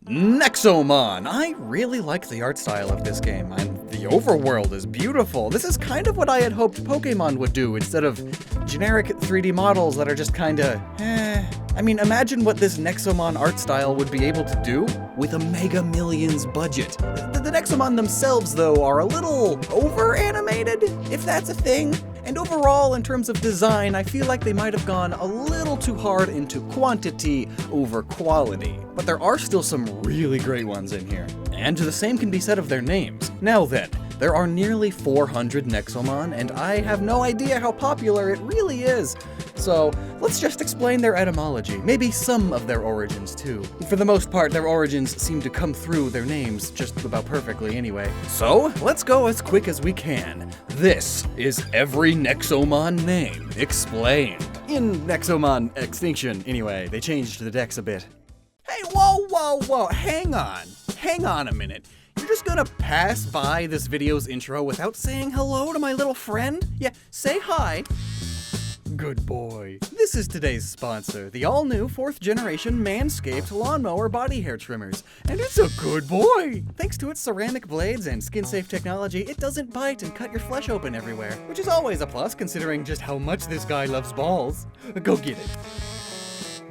Nexomon! I really like the art style of this game, and the overworld is beautiful. This is kind of what I had hoped Pokemon would do instead of generic 3D models that are just kinda, I mean, imagine what this Nexomon art style would be able to do with a Mega Millions budget. The Nexomon themselves, though, are a little over-animated, if that's a thing. And overall, in terms of design, I feel like they might have gone a little too hard into quantity over quality. But there are still some really great ones in here. And the same can be said of their names. Now then, there are nearly 400 Nexomon, and I have no idea how popular it really is. So, let's just explain their etymology, maybe some of their origins too. For the most part, their origins seem to come through their names just about perfectly anyway. So, let's go as quick as we can. This is every Nexomon name explained. In Nexomon Extinction, anyway, they changed the decks a bit. Hey, whoa, hang on a minute. You're just gonna pass by this video's intro without saying hello to my little friend? Yeah, say hi. Good boy. This is today's sponsor, the all-new 4th generation Manscaped lawnmower body hair trimmers. And it's a good boy! Thanks to its ceramic blades and skin-safe technology, it doesn't bite and cut your flesh open everywhere, which is always a plus considering just how much this guy loves balls. Go get it.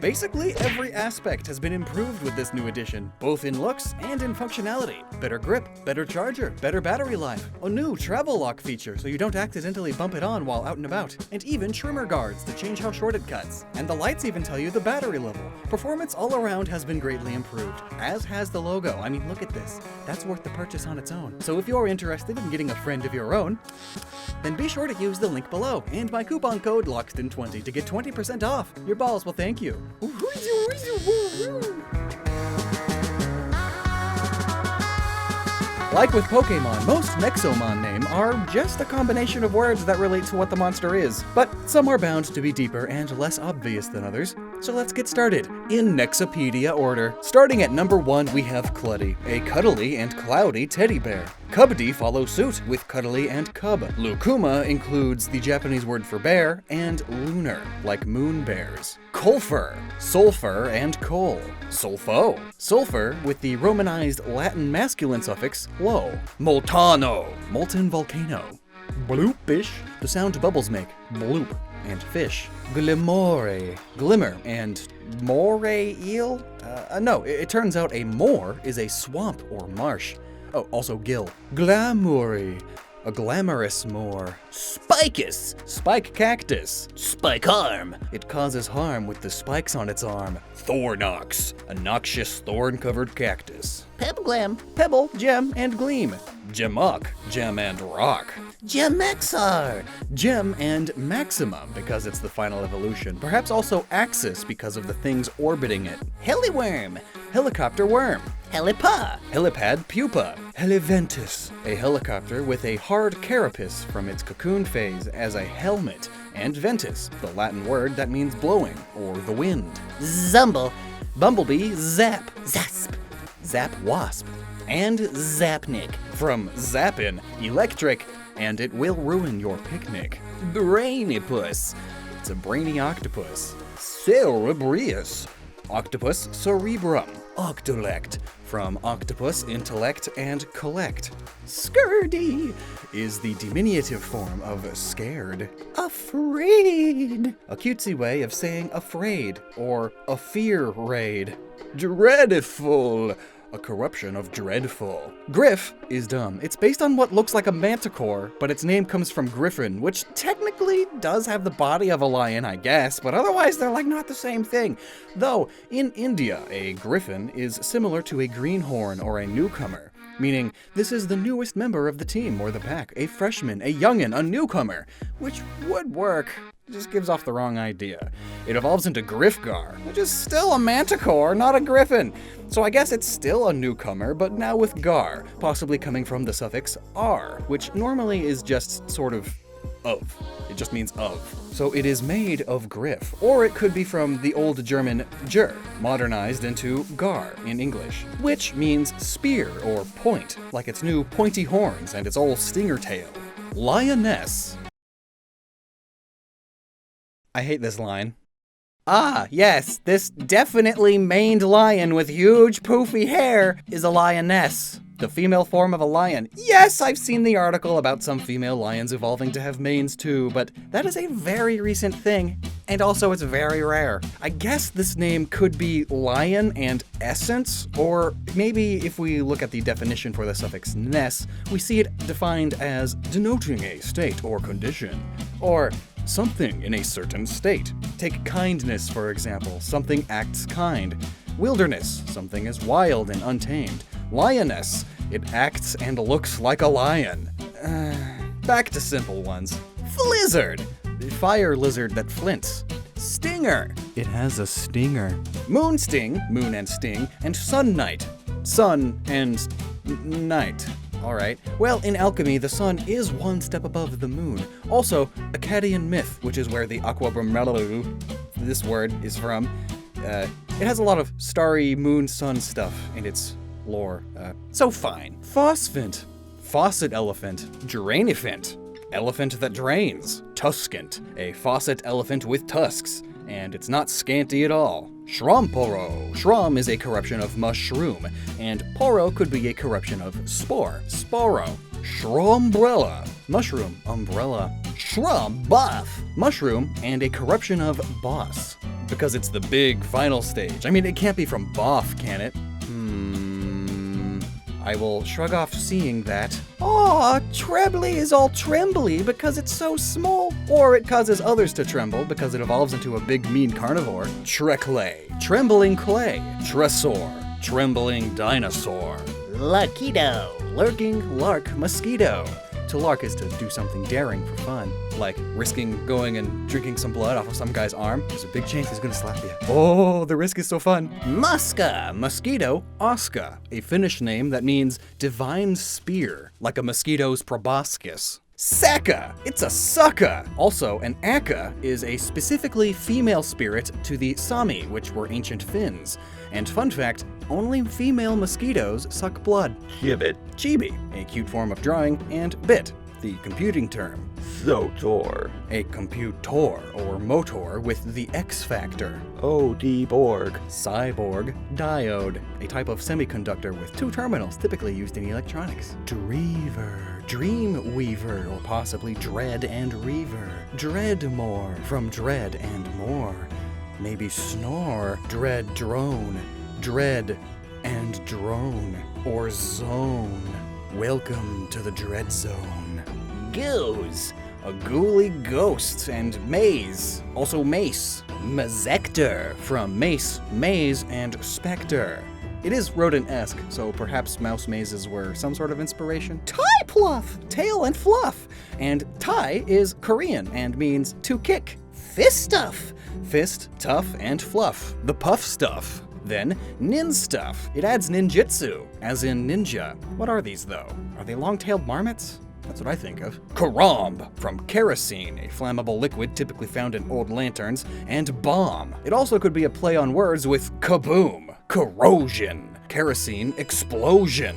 Basically, every aspect has been improved with this new edition, both in looks and in functionality. Better grip, better charger, better battery life, a new travel lock feature so you don't accidentally bump it on while out and about, and even trimmer guards to change how short it cuts. And the lights even tell you the battery level. Performance all around has been greatly improved, as has the logo. I mean, look at this. That's worth the purchase on its own. So if you're interested in getting a friend of your own, then be sure to use the link below and my coupon code Lockstin20 to get 20% off. Your balls will thank you. Like with Pokemon, most Nexomon names are just a combination of words that relate to what the monster is, but some are bound to be deeper and less obvious than others. So let's get started, in Nexopedia order. Starting at number 1, we have Cloddy, a cuddly and cloudy teddy bear. Cubdy follows suit with cuddly and cub. Lukuma includes the Japanese word for bear, and lunar, like moon bears. Colfer, sulfur and coal. Sulfo, sulfur with the romanized Latin masculine suffix lo. Moltano, molten volcano. Bloopish, the sound bubbles make, bloop, and fish. Glimore, glimmer, and moray eel? No, it turns out a moor is a swamp or marsh. Oh, also gill. Glamoury, a glamorous moor. Spicus, spike cactus. Spike arm, it causes harm with the spikes on its arm. Thornox, a noxious thorn-covered cactus. Pebglam, pebble, gem, and gleam. Gemmuck, gem and rock. Gemexar, gem and maximum because it's the final evolution. Perhaps also axis because of the things orbiting it. Heliworm, helicopter worm. Helipa, helipad pupa. Heliventus, a helicopter with a hard carapace from its cocoon phase as a helmet. And ventus, the Latin word that means blowing or the wind. Zumble, bumblebee, zap, zasp, zap wasp. And Zapnik, from Zappin, electric, and it will ruin your picnic. Brainipus, it's a brainy octopus. Cerebrius, octopus cerebrum. Octolect, from octopus, intellect, and collect. Scurdy is the diminutive form of scared. Afraid, a cutesy way of saying afraid, or a fear raid. Dreadful, a corruption of dreadful. Griff is dumb. It's based on what looks like a manticore, but its name comes from griffin, which technically does have the body of a lion, I guess, but otherwise they're like not the same thing. Though, in India, a griffin is similar to a greenhorn or a newcomer, meaning this is the newest member of the team or the pack, a freshman, a youngin', a newcomer, which would work. It just gives off the wrong idea. It evolves into Griffgar, which is still a manticore, not a griffin. So I guess it's still a newcomer, but now with gar, possibly coming from the suffix ar, which normally is just sort of. It just means of. So it is made of griff, or it could be from the old German ger, modernized into gar in English, which means spear or point, like its new pointy horns and its old stinger tail. Lioness. I hate this line. Ah, yes, this definitely maned lion with huge poofy hair is a lioness. The female form of a lion. Yes, I've seen the article about some female lions evolving to have manes too, but that is a very recent thing, and also it's very rare. I guess this name could be lion and essence, or maybe if we look at the definition for the suffix ness, we see it defined as denoting a state or condition, or something in a certain state. Take kindness, for example. Something acts kind. Wilderness. Something is wild and untamed. Lioness. It acts and looks like a lion. Back to simple ones. Flizzard. Fire lizard that flints. Stinger. It has a stinger. Moonsting. Moon and sting. And sun knight. Sun and night. Alright. Well, in alchemy, the sun is one step above the moon. Also, Akkadian myth, which is where the aquabramelu, this word, is from, it has a lot of starry moon-sun stuff in its lore. So fine. Phosphant. Faucet elephant. Drainiphant. Elephant that drains. Tuskant. A faucet elephant with tusks. And it's not scanty at all. Shromporo. Shrom is a corruption of mushroom, and poro could be a corruption of spore. Sporo. Shrombrella. Mushroom. Umbrella. Shrum. Buff. Mushroom, and a corruption of boss. Because it's the big final stage. I mean, it can't be from boff, can it? I will shrug off seeing that. Aw, Trebly is all trembly because it's so small. Or it causes others to tremble because it evolves into a big mean carnivore. Treclay, trembling clay. Tresor, trembling dinosaur. Larkido, lurking lark mosquito. To lark is to do something daring for fun, like risking going and drinking some blood off of some guy's arm. There's a big chance he's gonna slap you. Oh, the risk is so fun. Muska, mosquito, Oska, a Finnish name that means divine spear, like a mosquito's proboscis. Saka, it's a sucka. Also, an aka is a specifically female spirit to the Sami, which were ancient Finns. And fun fact, only female mosquitoes suck blood. Chibi. Chibi, a cute form of drawing, and bit, the computing term. Zotor, a computor or motor with the X factor. OD-borg. Cyborg, diode, a type of semiconductor with two terminals typically used in electronics. Dreaver, dream weaver, or possibly dread and reaver. Dreadmore, from dread and more. Maybe snore, dread drone, dread and drone, or zone. Welcome to the dread zone. Goose, a ghouly ghost, and maze, also mace. Mazector, from mace, maze, and specter. It is rodent-esque, so perhaps mouse mazes were some sort of inspiration. Tie pluff, tail and fluff. And tie is Korean and means to kick. Fist stuff. Fist, tough, and fluff. The puff stuff. Then, nin stuff. It adds ninjutsu, as in ninja. What are these, though? Are they long-tailed marmots? That's what I think of. Karamb, from kerosene, a flammable liquid typically found in old lanterns, and bomb. It also could be a play on words with kaboom, corrosion, kerosene explosion.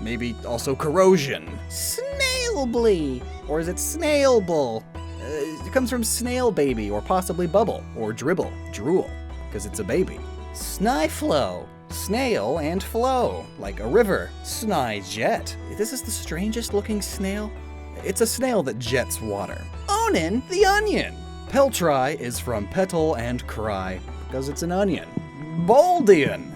Maybe also corrosion. Snailbly, or is it snailbull? It comes from snail baby, or possibly bubble, or dribble, drool, because it's a baby. Snyflow, snail and flow, like a river. Snyjet. This is the strangest looking snail. It's a snail that jets water. Onin, the onion. Peltry is from petal and cry, because it's an onion. Boldian,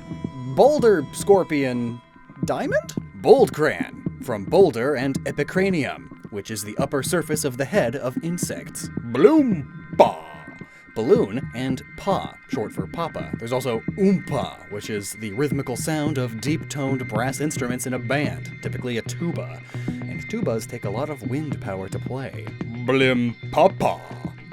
boulder scorpion diamond? Boldcran, from boulder and epicranium, which is the upper surface of the head of insects. Bloompa, balloon, and pa, short for papa. There's also oompa, which is the rhythmical sound of deep-toned brass instruments in a band, typically a tuba. And tubas take a lot of wind power to play. Blimpapa,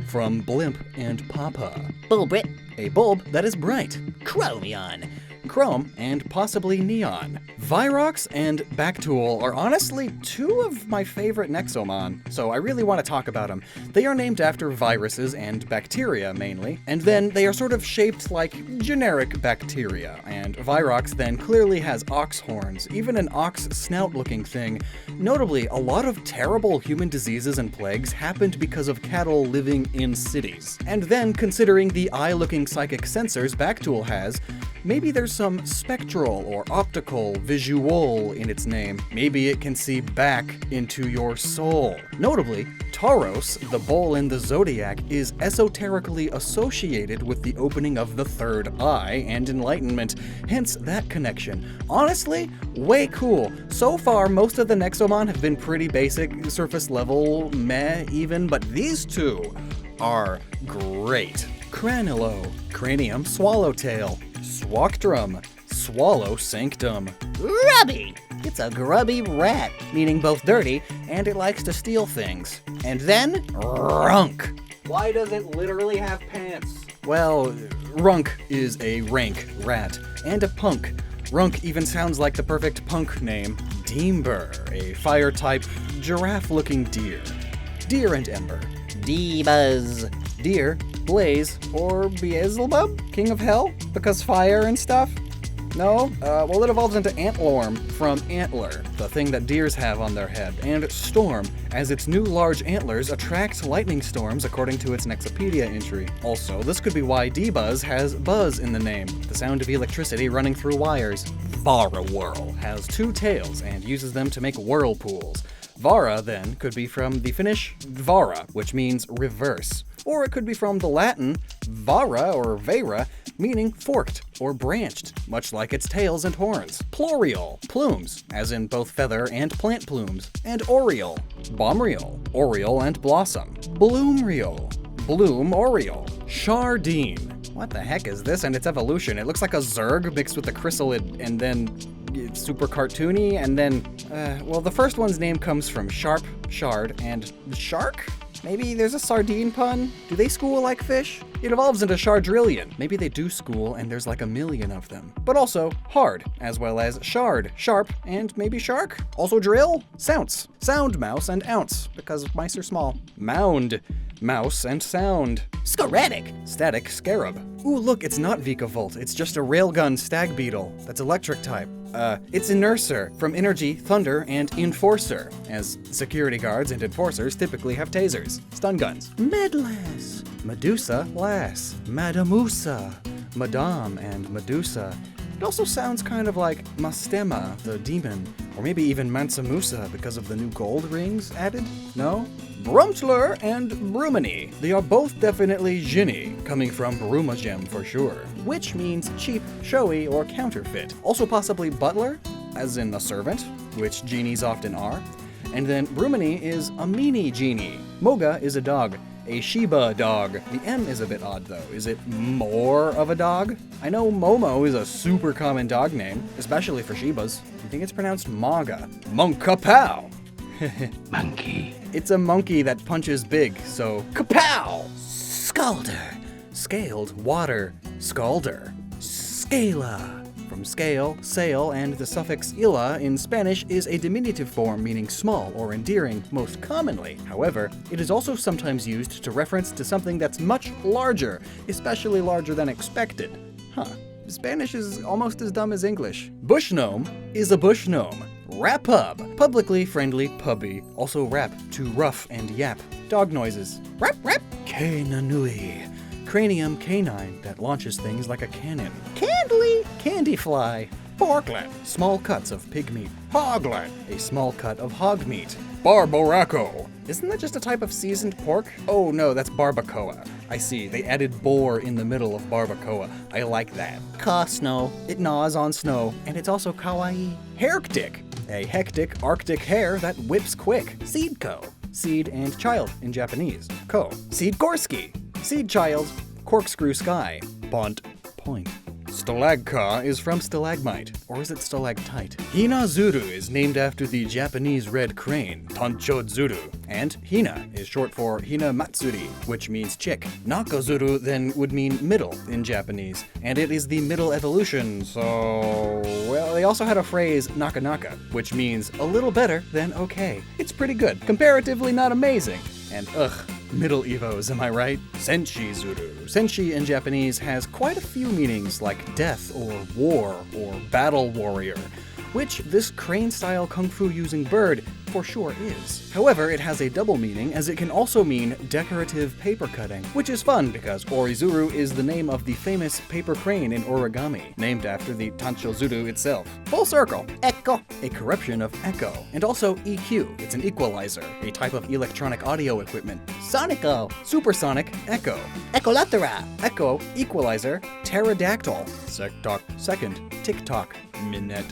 from blimp and papa. Bulbrit, a bulb that is bright. Chromion, chrome, and possibly neon. Virox and Bactool are honestly two of my favorite Nexomon, so I really want to talk about them. They are named after viruses and bacteria mainly, and then they are sort of shaped like generic bacteria, and Virox then clearly has ox horns, even an ox snout-looking thing. Notably, a lot of terrible human diseases and plagues happened because of cattle living in cities. And then, considering the eye-looking psychic sensors Bactool has, maybe there's some spectral or optical visual in its name. Maybe it can see back into your soul. Notably, Tauros, the bull in the zodiac, is esoterically associated with the opening of the third eye and enlightenment, hence that connection. Honestly, way cool. So far, most of the Nexomon have been pretty basic, surface level, meh even, but these two are great. Cranilo, Cranium Swallowtail, Swactrum, Swallow Sanctum. Grubby! It's a grubby rat, meaning both dirty and it likes to steal things. And then, Runk. Why does it literally have pants? Well, Runk is a rank rat, and a punk. Runk even sounds like the perfect punk name. Deember, a fire-type, giraffe-looking deer. Deer and Ember. D-Buzz. Deer, Blaze, or Beelzebub? King of Hell? Because fire and stuff? No? Well, it evolves into Antlorm from Antler, the thing that deers have on their head, and Storm, as its new large antlers attract lightning storms according to its Nexopedia entry. Also, this could be why D-Buzz has buzz in the name, the sound of electricity running through wires. Varawhirl has two tails and uses them to make whirlpools. Vara, then, could be from the Finnish vara, which means reverse. Or it could be from the Latin vara or vera, meaning forked or branched, much like its tails and horns. Plurial, plumes, as in both feather and plant plumes. And Oriole, bomrial, oriole and blossom. Bloomrial, bloom oriole. Shardine. What the heck is this and its evolution? It looks like a Zerg mixed with a chrysalid and then it's super cartoony and then, well, the first one's name comes from sharp, shard, and shark? Maybe there's a sardine pun? Do they school like fish? It evolves into Shardrillion. Maybe they do school and there's like a million of them. But also hard, as well as shard, sharp, and maybe shark. Also drill, sounce, sound mouse, and ounce, because mice are small. Mound, mouse and sound. Scoretic. Static scarab. Ooh, look, it's not Vikavolt. It's just a railgun stag beetle that's electric type. It's Inerser, from Energy, Thunder, and Enforcer, as security guards and enforcers typically have tasers, stun guns. Medlass, Medusa, Lass, Madamusa, Madame, and Medusa. It also sounds kind of like Mastema, the demon, or maybe even Mansamusa because of the new gold rings added? No? Brumtler and Brumini. They are both definitely Jinni, coming from Brumagem for sure, which means cheap, showy, or counterfeit. Also possibly Butler, as in a servant, which genies often are. And then Brumini is a mini genie. Moga is a dog. A Shiba dog. The M is a bit odd though. Is it more of a dog? I know Momo is a super common dog name, especially for Shibas. I think it's pronounced Maga. Monkapow! Monkey. It's a monkey that punches big, so kapow! Scalder. Scaled, water, scalder. Scala. From scale, sail, and the suffix illa in Spanish is a diminutive form meaning small or endearing most commonly. However, it is also sometimes used to reference to something that's much larger, especially larger than expected. Huh. Spanish is almost as dumb as English. Bush gnome is a bush gnome. Rapub, publicly friendly puppy, also rap, to rough and yap. Dog noises. Rap, rap. Cananui, cranium canine that launches things like a cannon. Candly, candy fly. Porklet, small cuts of pig meat. Hoglet, a small cut of hog meat. Barboraco. Isn't that just a type of seasoned pork? Oh no, that's barbacoa. I see, they added boar in the middle of barbacoa. I like that. Ka-snow. It gnaws on snow, and it's also kawaii. Herctic, a hectic Arctic hare that whips quick. Seedko, seed and child in Japanese. Ko, Seedgorski, seed child, corkscrew sky. Bont, point. Stalagka is from stalagmite, or is it stalactite? Hina-zuru is named after the Japanese red crane, Tancho-zuru. And Hina is short for Hina-matsuri, which means chick. Naka-zuru then would mean middle in Japanese, and it is the middle evolution, so... Well, they also had a phrase, naka-naka, which means a little better than okay. It's pretty good, comparatively not amazing. And ugh, middle evos, am I right? Senshi-zuru. Senshi in Japanese has quite a few meanings like death or war or battle warrior, which this crane-style kung fu using bird for sure is. However, it has a double meaning as it can also mean decorative paper cutting, which is fun because Orizuru is the name of the famous paper crane in origami, named after the Tancho-zuru itself. Full circle. Echo. A corruption of echo. And also EQ, it's an equalizer, a type of electronic audio equipment. Sonico. Supersonic echo. Echolathera. Echo, equalizer, pterodactyl. Sectok, second, tick-tock, minute.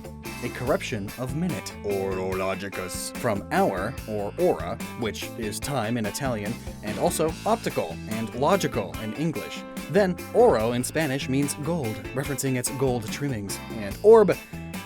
A corruption of minute. Orologicus. From hour, or ora, which is time in Italian, and also optical and logical in English. Then, oro in Spanish means gold, referencing its gold trimmings. And orb,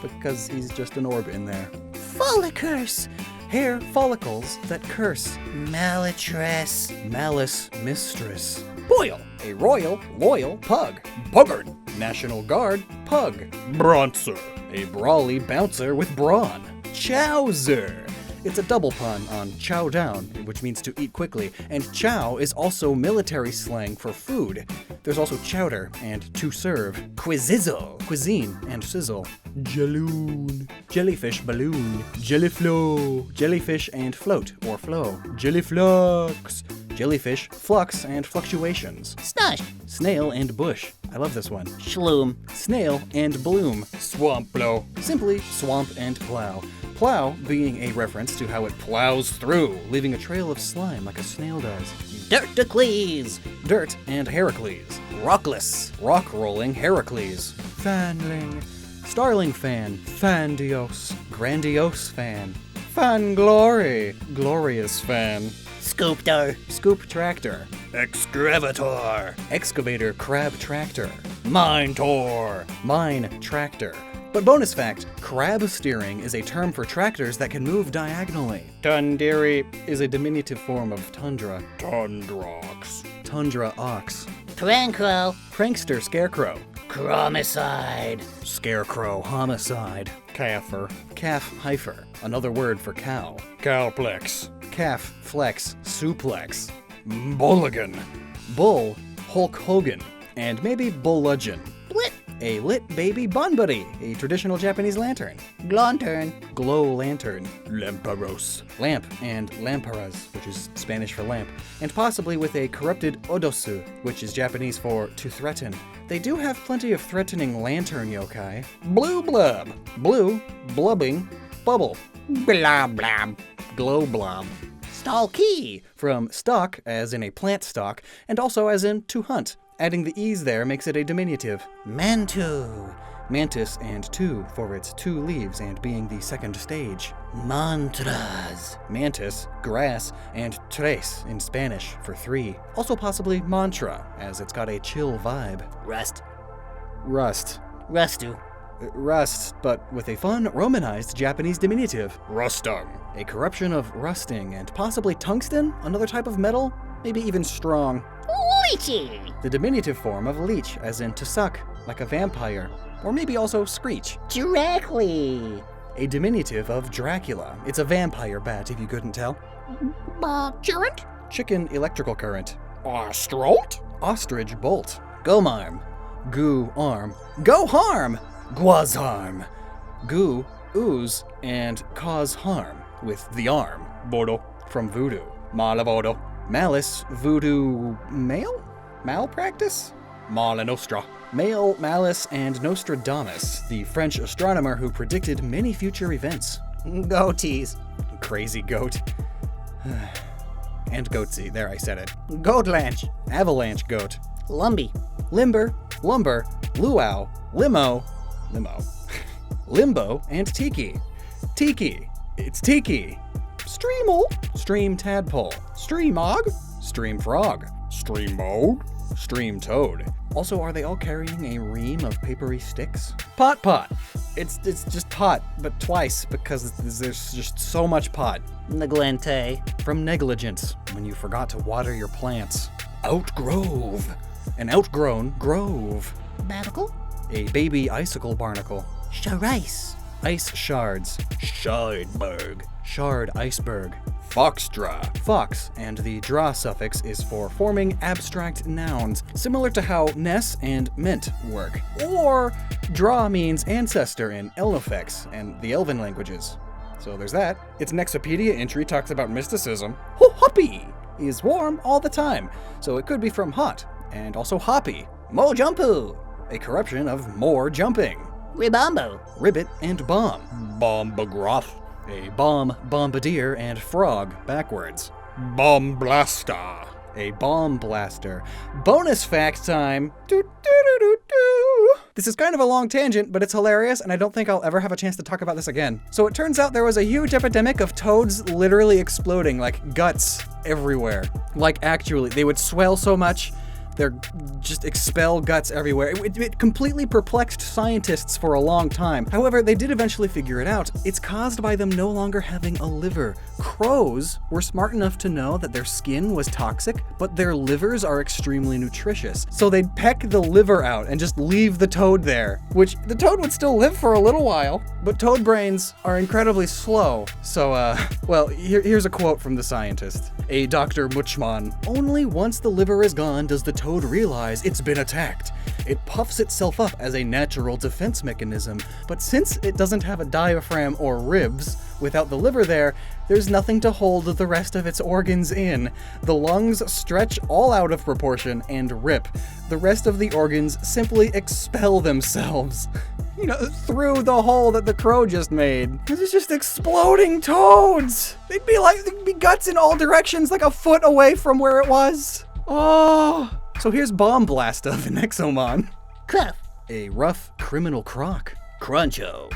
because he's just an orb in there. Follicurs. Hair follicles that curse. Malatress. Malice mistress. Boil, a royal, loyal pug. Buggard, National Guard, pug. Bronzer, a brawly bouncer with brawn. Chowser. It's a double pun on chow down, which means to eat quickly, and chow is also military slang for food. There's also chowder and to serve. Quizizzle, cuisine and sizzle. Jelloon, jellyfish balloon. Jellyflow, jellyfish and float or flow. Jellyflux, jellyfish, flux and fluctuations. Snush. Snail and bush. I love this one. Shloom. Snail and bloom. Swamp plow. Simply swamp and plow. Plow being a reference to how it plows through, leaving a trail of slime like a snail does. Dirtocles. Dirt and Heracles. Rockless. Rock rolling Heracles. Fanling. Starling fan. Fandios. Grandiose fan. Fan glory. Glorious fan. Scoopter. Scoop tractor. Excavator. Excavator crab tractor. Minotaur. Mine tractor. But bonus fact, crab steering is a term for tractors that can move diagonally. Tundiri is a diminutive form of tundra. Tundrox. Tundra ox. Prankro. Prankster scarecrow. Chromicide. Scarecrow homicide. Calfer. Calf heifer. Another word for cow. Cowplex. Calf flex. Suplex. Bulligan. Bull. Hulk Hogan. And maybe Bulludgeon. Blit. A lit baby bunbury, a traditional Japanese lantern. Glantern. Glow lantern. Lamparos. Lamp and lamparas, which is Spanish for lamp. And possibly with a corrupted odosu, which is Japanese for to threaten. They do have plenty of threatening lantern yokai. Blue blub. Blue, blubbing, bubble. Blob blob. Glow blob. Stalky. From stalk, as in a plant stalk, and also as in to hunt. Adding the e's there makes it a diminutive. Mantu. Mantis and two for its two leaves and being the second stage. Mantras. Mantis, grass, and tres in Spanish for three. Also possibly mantra, as it's got a chill vibe. Rust. Rust. Rustu. Rust, but with a fun Romanized Japanese diminutive. Rustung. A corruption of rusting and possibly tungsten, another type of metal, maybe even strong. Leechy. The diminutive form of leech, as in to suck, like a vampire. Or maybe also screech. Directly. A diminutive of Dracula. It's a vampire bat, if you couldn't tell. Current. Chicken electrical current. Ostrolt. Ostrich bolt. Gomarm. Goo arm. Go harm! Guazarm. Goo, ooze, and cause harm with the arm. Bodo from voodoo. Malavodo. Malice, voodoo, male? Malpractice? Mala Nostra. Male, Malice, and Nostradamus, the French astronomer who predicted many future events. Goatees. Crazy goat. And goatsy, there I said it. Goatlanch. Avalanche goat. Lumby. Limber, lumber, luau, limo, limbo, and tiki. Tiki. It's tiki. Streamel. Stream tadpole. Streamog. Stream frog. Stream mode. Stream toad. Also, are they all carrying a ream of papery sticks? Pot. It's just pot, but twice, because there's just so much pot. Neglente. From negligence, when you forgot to water your plants. Outgrove. An outgrown grove. Barnacle. A baby icicle barnacle. Sharice. Ice shards. Shardberg. Shard iceberg. Foxdraw. Fox, and the draw suffix is for forming abstract nouns, similar to how ness and ment work. Or draw means ancestor in Elnofex and the Elven languages. So there's that. Its Nexopedia entry talks about mysticism. Hoppy is warm all the time, so it could be from hot, and also hoppy. Mo jumpu. A corruption of more jumping. Ribombo. Ribbit and bomb. Bombagroth. A bomb, bombardier, and frog backwards. Bomb blaster. A bomb blaster. Bonus fact time. This is kind of a long tangent, but it's hilarious, and I don't think I'll ever have a chance to talk about this again. So it turns out there was a huge epidemic of toads literally exploding, like guts everywhere. Like actually, they would swell so much, they're just expel guts everywhere. It completely perplexed scientists for a long time. However, they did eventually figure it out. It's caused by them no longer having a liver. Crows were smart enough to know that their skin was toxic, but their livers are extremely nutritious. So they'd peck the liver out and just leave the toad there, which the toad would still live for a little while, but toad brains are incredibly slow. So, well, here's a quote from the scientist, a Dr. Muchman. Only once the liver is gone does the toad realize it's been attacked. It puffs itself up as a natural defense mechanism, but since it doesn't have a diaphragm or ribs, without the liver there, there's nothing to hold the rest of its organs in. The lungs stretch all out of proportion and rip. The rest of the organs simply expel themselves. Through the hole that the crow just made. This is just exploding toads. They'd be guts in all directions, like a foot away from where it was. Oh. So here's Bomb Blaster, the Nexomon. Cuff. A rough criminal croc. Cruncho.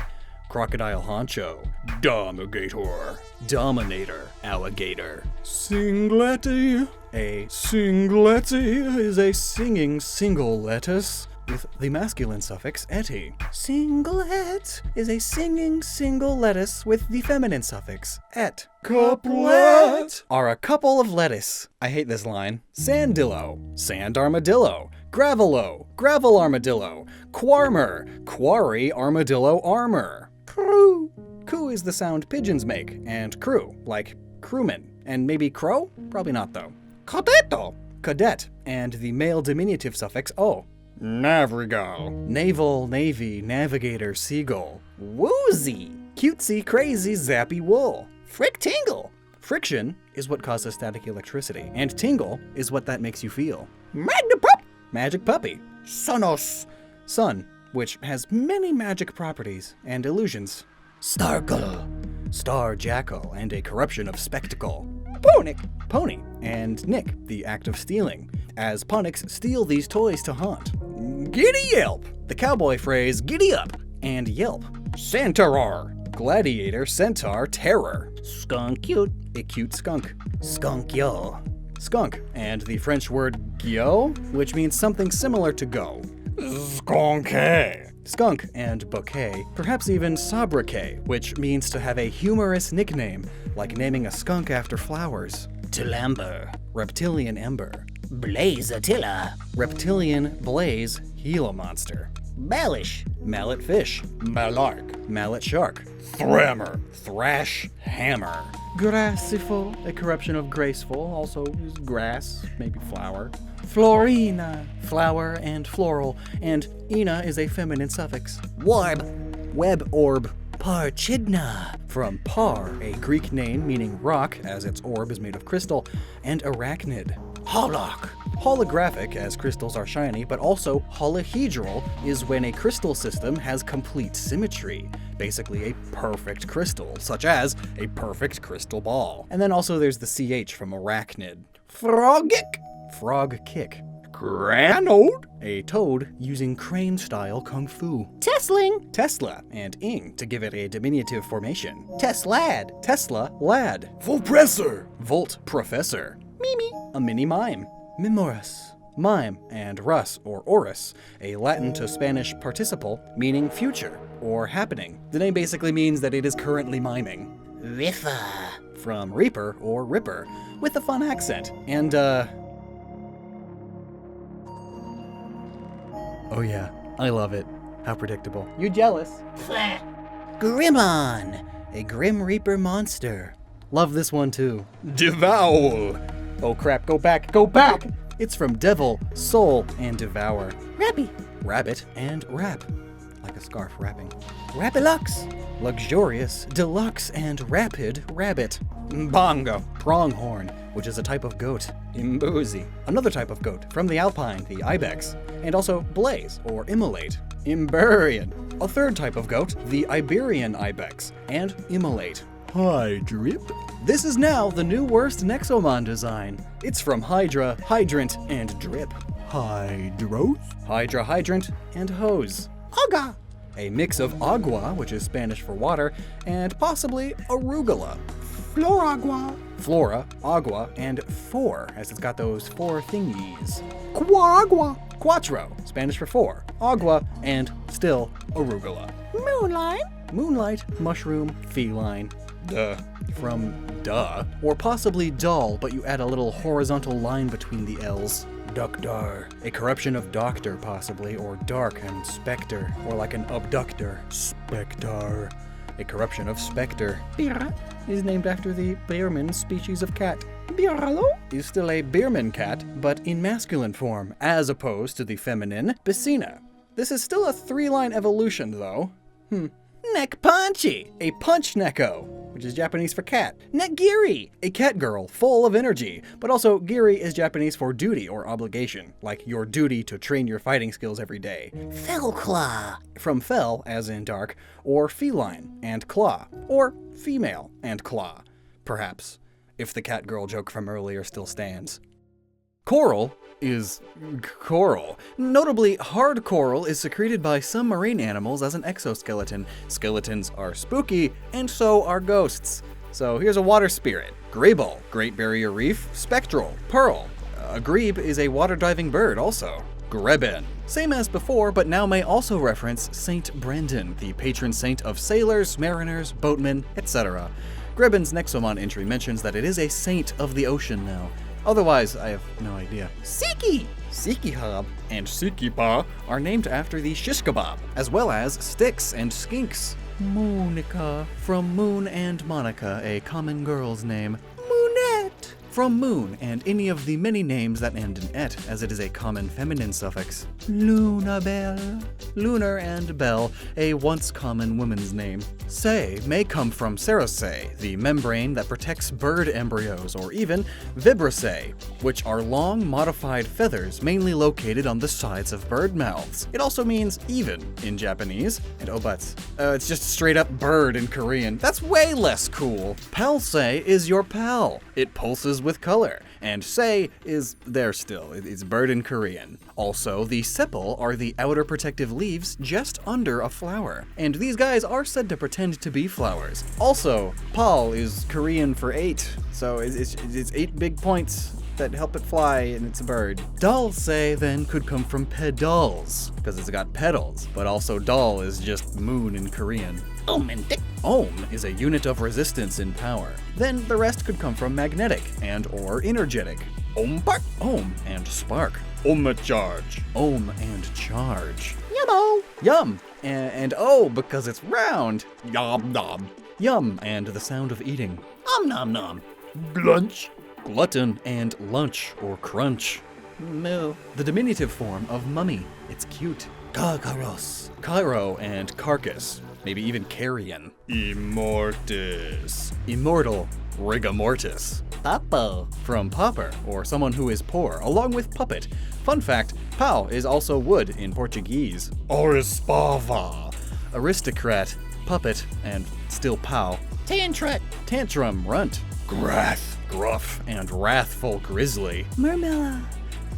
Crocodile honcho. Dominator. Dominator. Alligator. Singletty. A singletty is a singing single lettuce with the masculine suffix etty. Singlet is a singing single lettuce with the feminine suffix et. Couplet are a couple of lettuce. I hate this line. Sandillo, sand armadillo. Gravelo, gravel armadillo. Quarmer, quarry armadillo armor. Crew. Coo is the sound pigeons make, and crew, like crewman. And maybe crow? Probably not though. Cadetto, cadet, and the male diminutive suffix o. Navrigal, naval, navy, navigator, seagull. Woozy, cutesy, crazy, zappy wool. Frick tingle. Friction is what causes static electricity, and tingle is what that makes you feel. Magnapup. Magic puppy. Sonos, sun, which has many magic properties and illusions. Stargle, star jackal, and a corruption of spectacle. Ponic, pony, and nick, the act of stealing, as ponics steal these toys to haunt. Giddy yelp, the cowboy phrase giddy up, and yelp. Centaur, gladiator, centaur, terror. Skunk cute. A cute skunk. Skunk yo. Skunk, and the French word guillot, which means something similar to go. Skunky. Skunk and bouquet, perhaps even sobriquet, which means to have a humorous nickname, like naming a skunk after flowers. Tilamber. Reptilian ember. Blaze Attila. Reptilian blaze, Gila monster. Bellish. Mallet fish. Malark. Mallet shark. Thrammer. Thrash hammer. Graceful, a corruption of graceful, also is grass, maybe flower. Florina, flower and floral, and ina is a feminine suffix. Warb. Web orb. Parchidna. From par, a Greek name meaning rock, as its orb is made of crystal, and arachnid. Holoc. Holographic, as crystals are shiny, but also holohedral is when a crystal system has complete symmetry. Basically a perfect crystal, such as a perfect crystal ball. And then also there's the CH from arachnid. Frogic. Frog kick. Granode, a toad using crane-style kung fu. Tesling. Tesla, and ing to give it a diminutive formation. Teslad. Tesla lad. Volpressor. Volt professor. Mimi. A mini mime. Memoris. Mime and rus or orus, a Latin to Spanish participle meaning future or happening. The name basically means that it is currently miming. Riffa. From reaper or ripper, with a fun accent. And oh yeah, I love it. How predictable. You jealous? Grimmon, a Grim Reaper monster. Love this one too. Devour! Oh crap, go back, go back! It's from devil, soul, and devour. Rappy. Rabbit and wrap. Like a scarf wrapping. Rappilux. Luxurious, deluxe, and rapid rabbit. Bongo. Pronghorn, which is a type of goat. Imboozy, another type of goat from the Alpine, the ibex. And also blaze or immolate. Imburian, a third type of goat, the Iberian ibex. And immolate. Hydrip. This is now the new worst Nexomon design. It's from Hydra, Hydrant, and Drip. Hydroth? Hydra, Hydrant, and Hose. Aga. A mix of agua, which is Spanish for water, and possibly arugula. Floragua. Flora, agua, and four, as it's got those four thingies. Quagua. Quattro, Spanish for four, agua, and still arugula. Moonlight. Moonlight, mushroom, feline. Duh. From duh. Or possibly dull, but you add a little horizontal line between the L's. Duckdar. A corruption of doctor, possibly, or dark and specter, or like an abductor. Spectar. A corruption of specter. Birra. Is named after the Beerman species of cat. Birralo. Is still a Beerman cat, but in masculine form, as opposed to the feminine Bacina. This is still a 3-line evolution, though. Neck punchy. A punch neko, which is Japanese for cat. Negiri. A cat girl, full of energy. But also, giri is Japanese for duty or obligation, like your duty to train your fighting skills every day. Fellclaw. From fel, as in dark, or feline and claw, or female and claw, perhaps, if the cat girl joke from earlier still stands. Coral is coral. Notably, hard coral is secreted by some marine animals as an exoskeleton. Skeletons are spooky, and so are ghosts. So here's a water spirit. Grable, Great Barrier Reef, spectral, pearl. A grebe is a water-diving bird also. Greben. Same as before, but now may also reference Saint Brendan, the patron saint of sailors, mariners, boatmen, etc. Greben's Nexomon entry mentions that it is a saint of the ocean now. Otherwise, I have no idea. Siki. Sikihab and Sikipa are named after the shish kebab, as well as Styx and Skinks. Monica, from Moon and Monica, a common girl's name. Moonette. From Moon and any of the many names that end in et, as it is a common feminine suffix. Lunabelle. Lunar and Bell, a once common woman's name. Se may come from cerose, the membrane that protects bird embryos, or even vibrissae, which are long, modified feathers mainly located on the sides of bird mouths. It also means even in Japanese. And oh butts, it's just straight up bird in Korean. That's way less cool. Palse is your pal. It pulses with color. And se is there still. It's bird in Korean. Also, the sepal are the outer protective leaves just under a flower. And these guys are said to pretend to be flowers. Also, pal is Korean for 8. So it's 8 big points that help it fly, and it's a bird. Dulce then could come from pedals, because it's got pedals. But also dal is just moon in Korean. Omentic. Ohm is a unit of resistance in power. Then the rest could come from magnetic and or energetic. Ompak, ohm and spark. Charge. Ohm and charge. Yummo. Yum. And oh, because it's round. Yum nom. Yum and the sound of eating. Nom nom. Glunch. Glutton and lunch or crunch. Moo. The diminutive form of mummy. It's cute. Kakaros. Cairo and carcass. Maybe even carrion. Immortis. Immortal. Rigor mortis. Papo. From pauper, or someone who is poor, along with puppet. Fun fact, pau is also wood in Portuguese. Orispava. Aristocrat, puppet, and still pau. Tantrut. Tantrum, runt. Grath, gruff, and wrathful grizzly. Murmilla.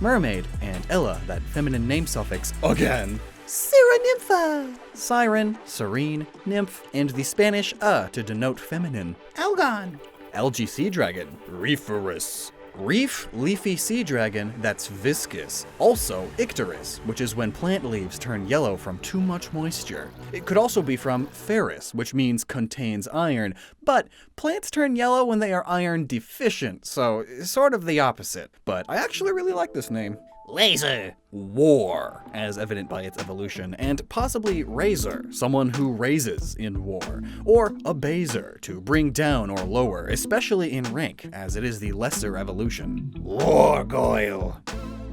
Mermaid, and Ella, that feminine name suffix, again. Siranympha. Siren, serene, nymph, and the Spanish to denote feminine. Algon. Algae sea dragon, Reeferus. Reef leafy sea dragon that's viscous. Also icterus, which is when plant leaves turn yellow from too much moisture. It could also be from ferrous, which means contains iron, but plants turn yellow when they are iron deficient, so sort of the opposite. But I actually really like this name. Laser. War, as evident by its evolution, and possibly raiser, someone who raises in war, or a baser, to bring down or lower, especially in rank, as it is the lesser evolution. Wargoyle.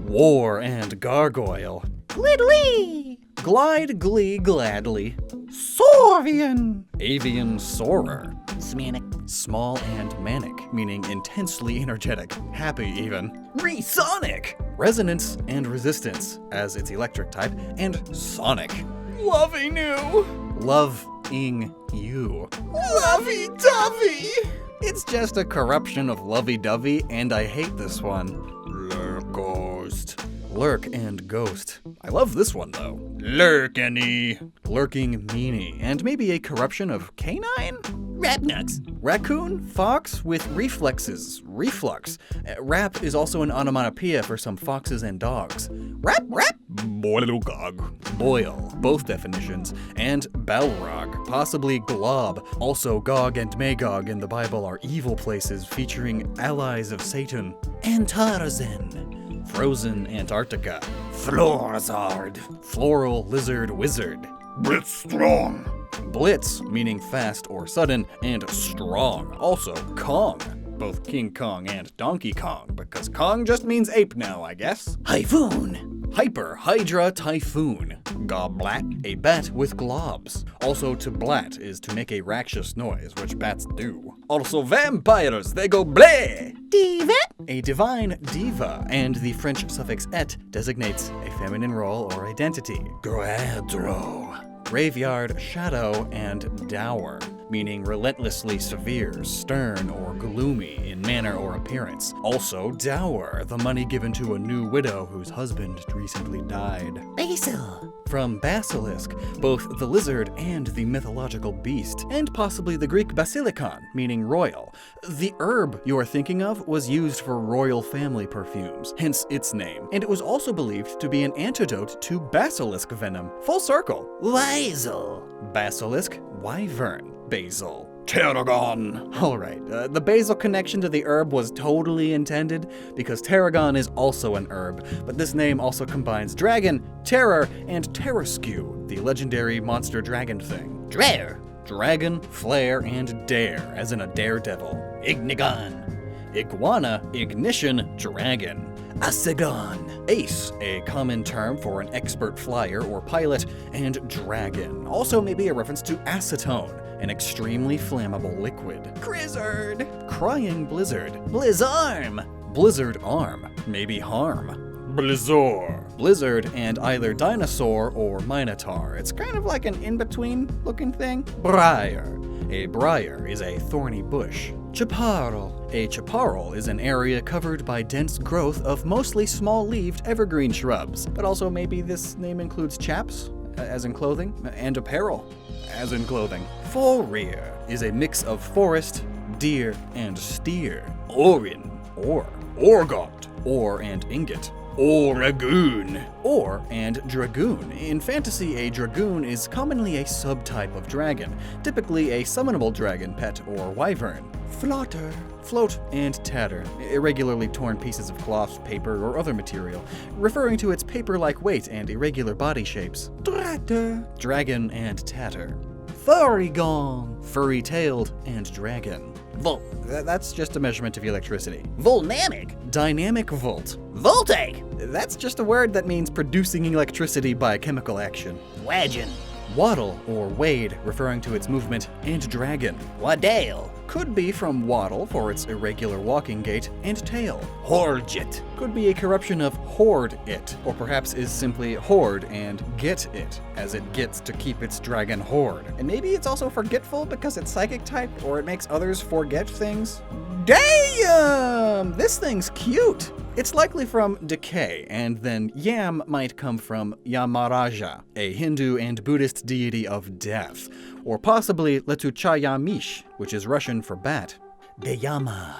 War and gargoyle. Glidly. Glide, glee, gladly. Saurian. Avian soarer. Smanic. Small and manic, meaning intensely energetic, happy even. Resonic! Resonance and resistance, as its electric type, and sonic. Loving you! Love-ing you. Lovey-dovey! It's just a corruption of lovey-dovey, and I hate this one. Lurk-ghost. Lurk and ghost. I love this one though. Lurkany. Lurking meanie, and maybe a corruption of canine? Rapnuts. Raccoon, fox with reflexes, reflux. Rap is also an onomatopoeia for some foxes and dogs. Rap, rap. Boilgog. Boil, both definitions. And Balrog, possibly Glob. Also, Gog and Magog in the Bible are evil places featuring allies of Satan. Antarzan. Frozen Antarctica. Florazard. Floral lizard wizard. Blitzstrong. Blitz, meaning fast or sudden, and strong. Also, Kong. Both King Kong and Donkey Kong, because Kong just means ape now, I guess. Hyphoon. Hyper Hydra Typhoon. Goblat, a bat with globs. Also, to blat is to make a rakshous noise, which bats do. Also, vampires, they go bleh! Diva. A divine diva, and the French suffix et designates a feminine role or identity. Gradro. Graveyard, shadow, and dour, meaning relentlessly severe, stern, or gloomy in manner or appearance. Also, dower, the money given to a new widow whose husband recently died. Basil. From basilisk, both the lizard and the mythological beast, and possibly the Greek basilikon, meaning royal. The herb you are thinking of was used for royal family perfumes, hence its name, and it was also believed to be an antidote to basilisk venom. Full circle. Weasel. Basilisk, wyvern, basil. Tarragon. Alright, the basil connection to the herb was totally intended because tarragon is also an herb, but this name also combines dragon, terror, and Terraskew, the legendary monster dragon thing. Drare. Dragon, flare, and dare, as in a daredevil. Ignigon. Iguana, ignition, dragon. Asagon. Ace, a common term for an expert flyer or pilot, and dragon. Also maybe a reference to acetone, an extremely flammable liquid. Grizzard. Crying blizzard. Blizzarm. Blizzard arm, maybe harm. Blizzor. Blizzard and either dinosaur or minotaur. It's kind of like an in-between looking thing. Briar. A briar is a thorny bush. Chaparral. A chaparral is an area covered by dense growth of mostly small-leaved evergreen shrubs, but also maybe this name includes chaps, as in clothing, and apparel, as in clothing. Forear is a mix of forest, deer, and steer. Orin, or. Orgot, or and ingot. Oragoon. Or and dragoon. In fantasy, a dragoon is commonly a subtype of dragon, typically a summonable dragon pet or wyvern. Flotter. Float and tatter, irregularly torn pieces of cloth, paper, or other material, referring to its paper-like weight and irregular body shapes. Dratter. Dragon and tatter. Furrygon. Furry-tailed and dragon. That's just a measurement of electricity. Volnamic. Dynamic volt. Voltaic. That's just a word that means producing electricity by chemical action. Wagon. Waddle or wade, referring to its movement, and dragon. Wadale. Could be from waddle for its irregular walking gait, and tail. Horget. Could be a corruption of hoard it, or perhaps is simply hoard and get it, as it gets to keep its dragon hoard. And maybe it's also forgetful because it's psychic type, or it makes others forget things. Damn! This thing's cute! It's likely from decay, and then yam might come from Yamaraja, a Hindu and Buddhist deity of death, or possibly Letuchayamish, which is Russian for bat. Deyama.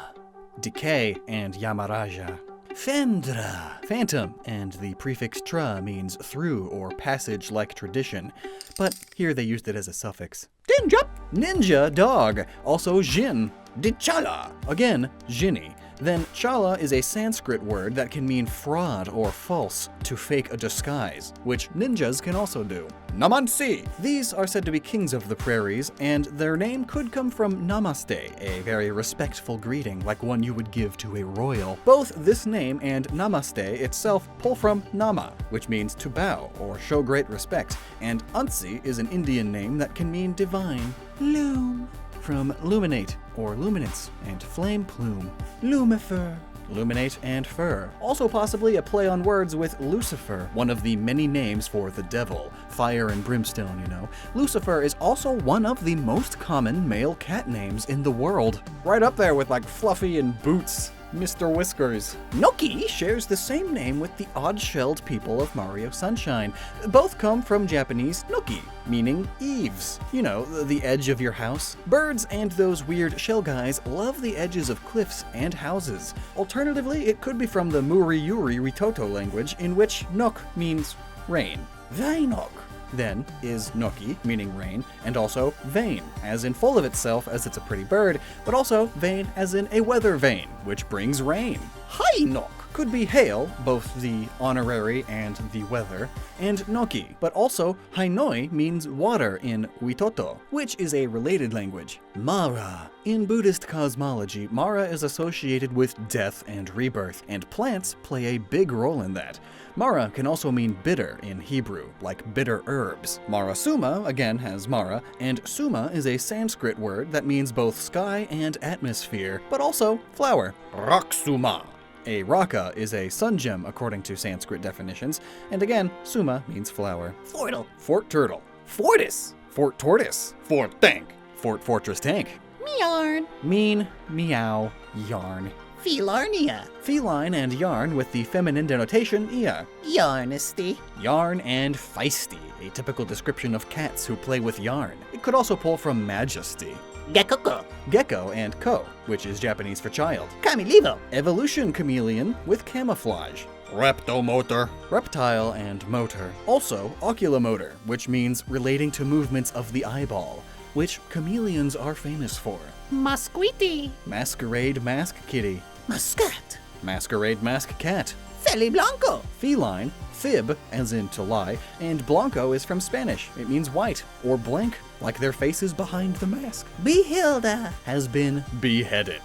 decay, and Yamaraja. Fendra, phantom, and the prefix tra means through or passage like tradition, but here they used it as a suffix. Ninja, ninja, dog, also jin, dichala, again, jinni. Then chala is a Sanskrit word that can mean fraud or false, to fake a disguise, which ninjas can also do. Namansi! These are said to be kings of the prairies, and their name could come from namaste, a very respectful greeting like one you would give to a royal. Both this name and namaste itself pull from nama, which means to bow or show great respect, and Ansi is an Indian name that can mean divine. Loom, from luminate or luminance, and flame plume. Lumifer, luminate and fur. Also possibly a play on words with Lucifer, one of the many names for the devil. Fire and brimstone, you know. Lucifer is also one of the most common male cat names in the world. Right up there with like Fluffy and Boots. Mr. Whiskers. Noki shares the same name with the odd-shelled people of Mario Sunshine. Both come from Japanese noki, meaning eaves. You know, the edge of your house. Birds and those weird shell guys love the edges of cliffs and houses. Alternatively, it could be from the Muri-Yuri Ritoto language, in which nok means rain. Vainok then is noki, meaning rain, and also vain, as in full of itself as it's a pretty bird, but also vain as in a weather vane, which brings rain. Hainok could be hail, both the honorary and the weather, and noki, but also hainoi means water in Witoto, which is a related language. Mara. In Buddhist cosmology, Mara is associated with death and rebirth, and plants play a big role in that. Mara can also mean bitter in Hebrew, like bitter herbs. Marasuma, again, has Mara, and Suma is a Sanskrit word that means both sky and atmosphere, but also flower. Raksuma. A raka is a sun gem according to Sanskrit definitions, and again, Suma means flower. Fortle. Fort turtle. Fortis. Fort tortoise. Fort tank. Fort fortress tank. Mearn. Mean, meow, yarn. Felarnia. Feline and yarn with the feminine denotation ia. Yarnisty. Yarn and feisty, a typical description of cats who play with yarn. It could also pull from majesty. Gekoko. Gecko and ko, which is Japanese for child. Kamilivo. Evolution chameleon with camouflage. Reptomotor. Reptile and motor. Also oculomotor, which means relating to movements of the eyeball, which chameleons are famous for. Masquiti. Masquerade mask kitty. Muscat. Masquerade mask cat. Feli Blanco. Feline, fib, as in to lie, and blanco is from Spanish. It means white, or blank, like their faces behind the mask. Behilda. Has been beheaded.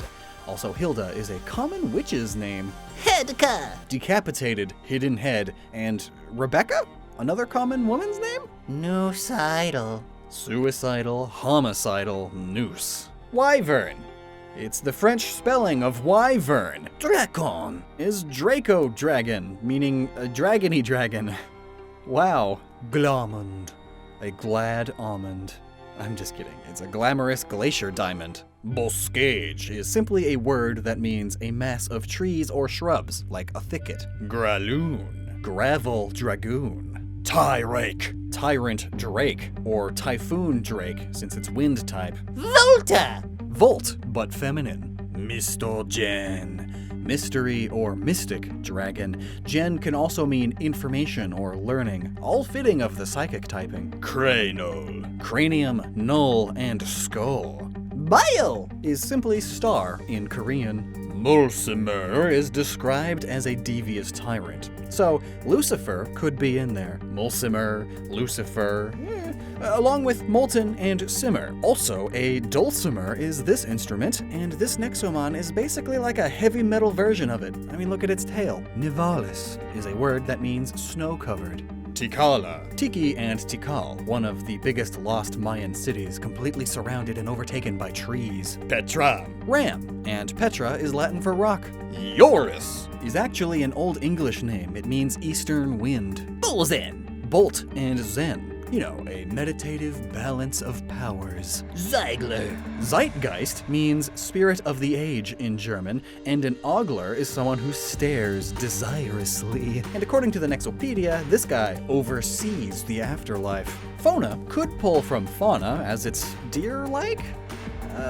Also, Hilda is a common witch's name. Hedka. Decapitated, hidden head, and Rebecca? Another common woman's name? Nucidal. Suicidal, homicidal, noose. Wyvern. It's the French spelling of wyvern. Dracon is Draco dragon, meaning a dragony dragon. Wow. Glomond. A glad almond. I'm just kidding. It's a glamorous glacier diamond. Boscage is simply a word that means a mass of trees or shrubs, like a thicket. Graloon. Gravel dragoon. Tyrake. Tyrant drake, or typhoon drake, since it's wind type. Volta. Volt, but feminine. Mistogen. Mystery or mystic dragon. Gen can also mean information or learning, all fitting of the psychic typing. Crânol. Cranium, null, and skull. Bile is simply star in Korean. Mulcimer is described as a devious tyrant. So Lucifer could be in there. Mulcimer, Lucifer, along with molten and simmer. Also, a dulcimer is this instrument, and this Nexomon is basically like a heavy metal version of it. I mean, look at its tail. Nivalis is a word that means snow-covered. Tikala. Tiki and Tikal, one of the biggest lost Mayan cities, completely surrounded and overtaken by trees. Petra. Ram. And Petra is Latin for rock. Joris is actually an Old English name. It means eastern wind. Bolzen. Bolt and Zen. You know, a meditative balance of powers. Zeigler. Zeitgeist means spirit of the age in German, and an ogler is someone who stares desirously. And according to the Nexopedia, this guy oversees the afterlife. Fauna could pull from fauna, as it's deer-like?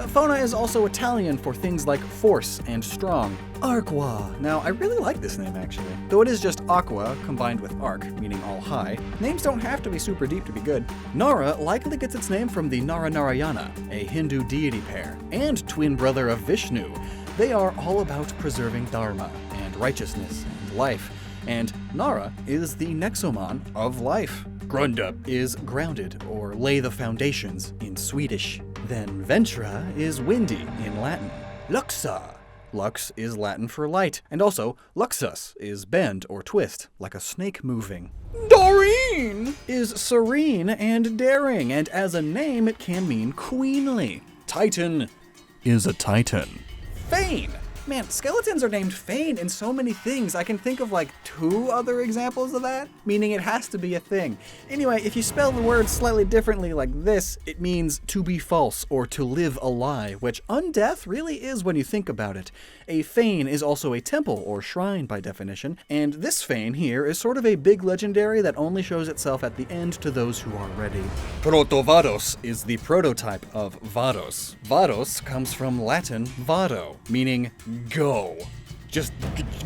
Fauna is also Italian for things like force and strong. Arqua. Now, I really like this name, actually. Though it is just aqua combined with arc, meaning all high, names don't have to be super deep to be good. Nara likely gets its name from the Nara Narayana, a Hindu deity pair, and twin brother of Vishnu. They are all about preserving dharma and righteousness and life, and Nara is the Nexomon of life. Grunda is grounded, or lay the foundations, in Swedish. Then Ventra is windy in Latin. Luxa. Lux is Latin for light, and also luxus is bend or twist, like a snake moving. Doreen is serene and daring, and as a name it can mean queenly. Titan is a titan. Fane. Man, skeletons are named Fane in so many things. I can think of like 2 other examples of that, meaning it has to be a thing. Anyway, if you spell the word slightly differently like this, it means to be false or to live a lie, which undeath really is when you think about it. A fane is also a temple or shrine by definition, and this fane here is sort of a big legendary that only shows itself at the end to those who are ready. Proto-Vados is the prototype of Vados. Vados comes from Latin vado, meaning go. Just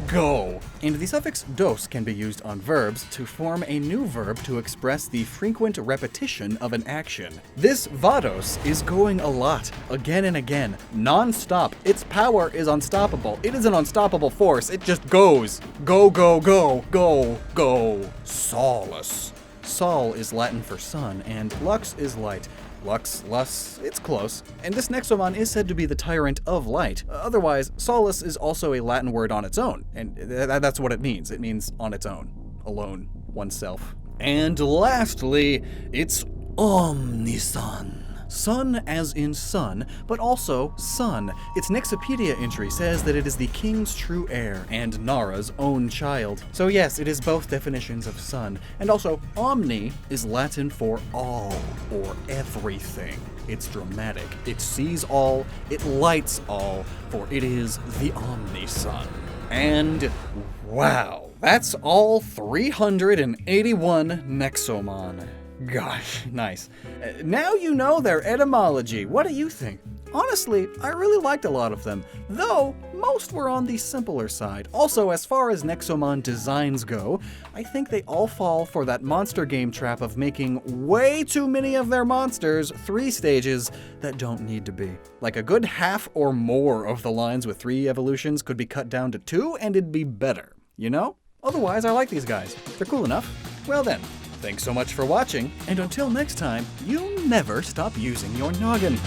go. And the suffix dos can be used on verbs to form a new verb to express the frequent repetition of an action. This vados is going a lot, again and again, non-stop. Its power is unstoppable. It is an unstoppable force. It just goes. Go, go, go, go, go. Solus. Sol is Latin for sun, and lux is light. Lux, lus, it's close. And this Nexomon is said to be the tyrant of light. Otherwise, solus is also a Latin word on its own, and that's what it means. It means on its own, alone, oneself. And lastly, it's Omnisun. Sun as in sun, but also sun. Its Nexopedia entry says that it is the king's true heir and Nara's own child. So yes, it is both definitions of sun. And also, omni is Latin for all, or everything. It's dramatic. It sees all, it lights all, for it is the Omnisun. And wow, that's all 381 Nexomon. Gosh, nice. Now you know their etymology. What do you think? Honestly, I really liked a lot of them, though most were on the simpler side. Also, as far as Nexomon designs go, I think they all fall for that monster game trap of making way too many of their monsters 3 stages that don't need to be. Like a good half or more of the lines with 3 evolutions could be cut down to 2 and it'd be better, you know? Otherwise, I like these guys. They're cool enough. Well then, thanks so much for watching, and until next time, you never stop using your noggin.